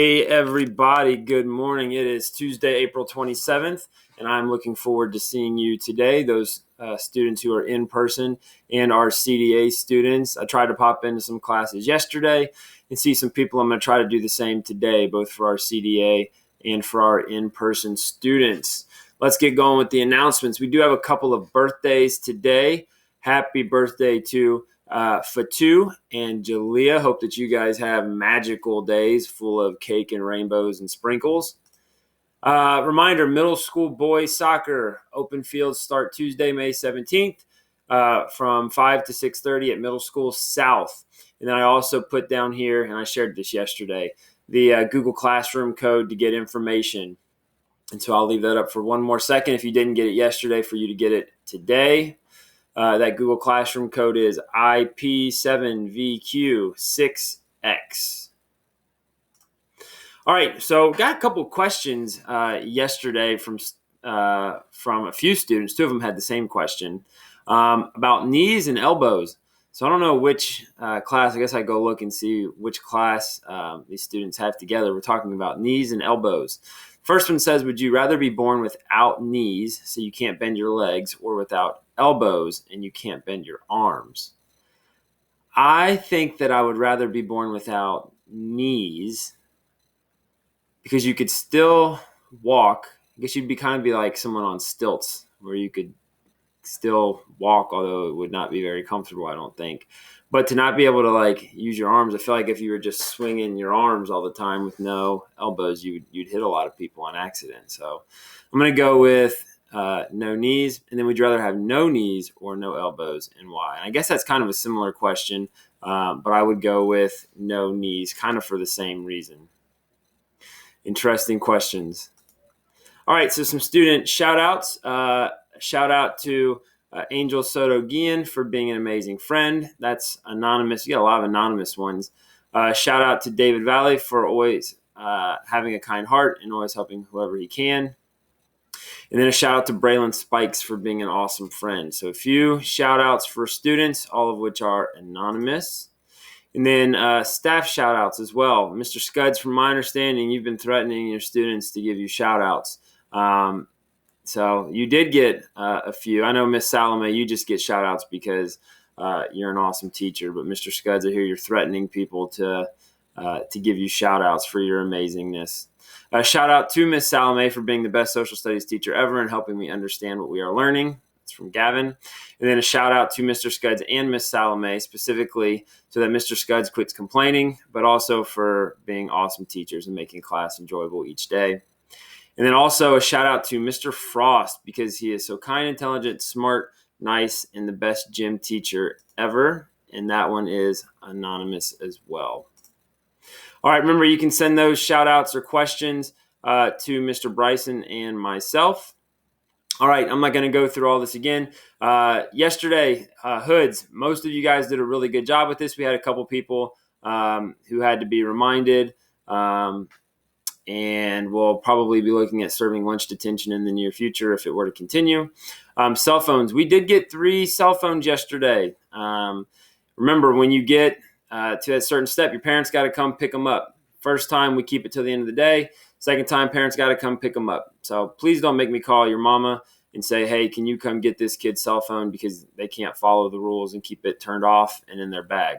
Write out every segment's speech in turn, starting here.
Hey everybody, good morning. It is Tuesday, April 27th, and I'm looking forward to seeing you today, those students who are in person and our CDA students. I tried to pop into some classes yesterday and see some people. I'm going to try to do the same today, both for our CDA and for our in-person students. Let's get going with the announcements. We do have a couple of birthdays today. Happy birthday to Fatu and Jalea. Hope that you guys have magical days full of cake and rainbows and sprinkles. Reminder, middle school boys soccer open fields start Tuesday, May 17th from 5 to 6:30 at Middle School South. And then I also put down here, and I shared this yesterday, the Google Classroom code to get information. And so I'll leave that up for one more second if you didn't get it yesterday for you to get it today. That Google Classroom code is IP7VQ6X. All right, so got a couple questions yesterday from a few students. Two of them had the same question about knees and elbows. So I don't know which class. I guess I go look and see which class these students have together. We're talking about knees and elbows. First one says, would you rather be born without knees so you can't bend your legs, or without elbows and you can't bend your arms? I think that I would rather be born without knees because you could still walk. I guess you'd be like someone on stilts where you could still walk, although it would not be very comfortable, I don't think. But to not be able to use your arms, I feel like if you were just swinging your arms all the time with no elbows, you'd hit a lot of people on accident. So I'm going to go with no knees. And then would you rather have no knees or no elbows, and why? And I guess that's kind of a similar question, but I would go with no knees, kind of for the same reason. Interesting questions. All right, so some student shout-outs. Shout out to Angel Soto Guillen for being an amazing friend. That's anonymous. You got a lot of anonymous ones. Shout out to David Valley for always having a kind heart and always helping whoever he can. And then a shout out to Braylon Spikes for being an awesome friend. So a few shout outs for students, all of which are anonymous. And then staff shout outs as well. Mr. Scuds, from my understanding, you've been threatening your students to give you shout outs. So you did get a few. I know, Miss Salome, you just get shout outs because you're an awesome teacher. But Mr. Scuds, I hear you're threatening people to give you shout outs for your amazingness. Shout out to Miss Salome for being the best social studies teacher ever and helping me understand what we are learning. That's from Gavin. And then a shout out to Mr. Scuds and Miss Salome specifically so that Mr. Scuds quits complaining, but also for being awesome teachers and making class enjoyable each day. And then also a shout out to Mr. Frost because he is so kind, intelligent, smart, nice, and the best gym teacher ever. And that one is anonymous as well. All right, remember you can send those shout outs or questions to Mr. Bryson and myself. All right, I'm not going to go through all this again. Yesterday, hoods, most of you guys did a really good job with this. We had a couple people who had to be reminded. And we'll probably be looking at serving lunch detention in the near future if it were to continue. Cell phones. We did get 3 cell phones yesterday. Remember, when you get to a certain step, your parents got to come pick them up. First time, we keep it till the end of the day. Second time, parents got to come pick them up. So please don't make me call your mama and say, hey, can you come get this kid's cell phone because they can't follow the rules and keep it turned off and in their bag.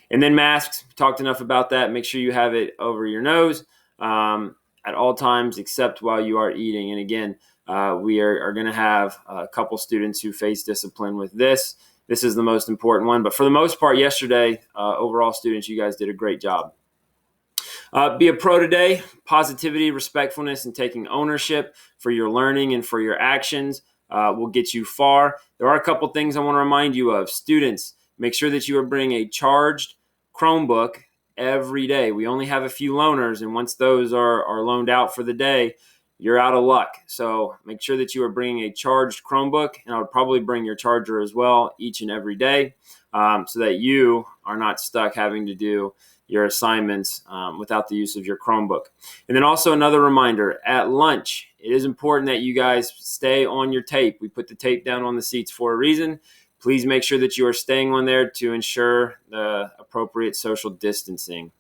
And then masks. We talked enough about that. Make sure you have it over your nose at all times except while you are eating. And again, we are going to have a couple students who face discipline with this. This is the most important one. But for the most part, yesterday, overall students, you guys did a great job. Be a pro today. Positivity, respectfulness, and taking ownership for your learning and for your actions will get you far. There are a couple things I want to remind you of. Students, make sure that you are bringing a charged Chromebook every day. We only have a few loaners, and once those are loaned out for the day, you're out of luck. So make sure that you are bringing a charged Chromebook, and I would probably bring your charger as well each and every day so that you are not stuck having to do your assignments without the use of your Chromebook. And then also another reminder, at lunch, it is important that you guys stay on your tape. We put the tape down on the seats for a reason. Please make sure that you are staying on there to ensure the appropriate social distancing.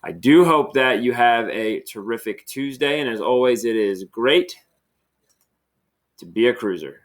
I do hope that you have a terrific Tuesday. And as always, it is great to be a cruiser.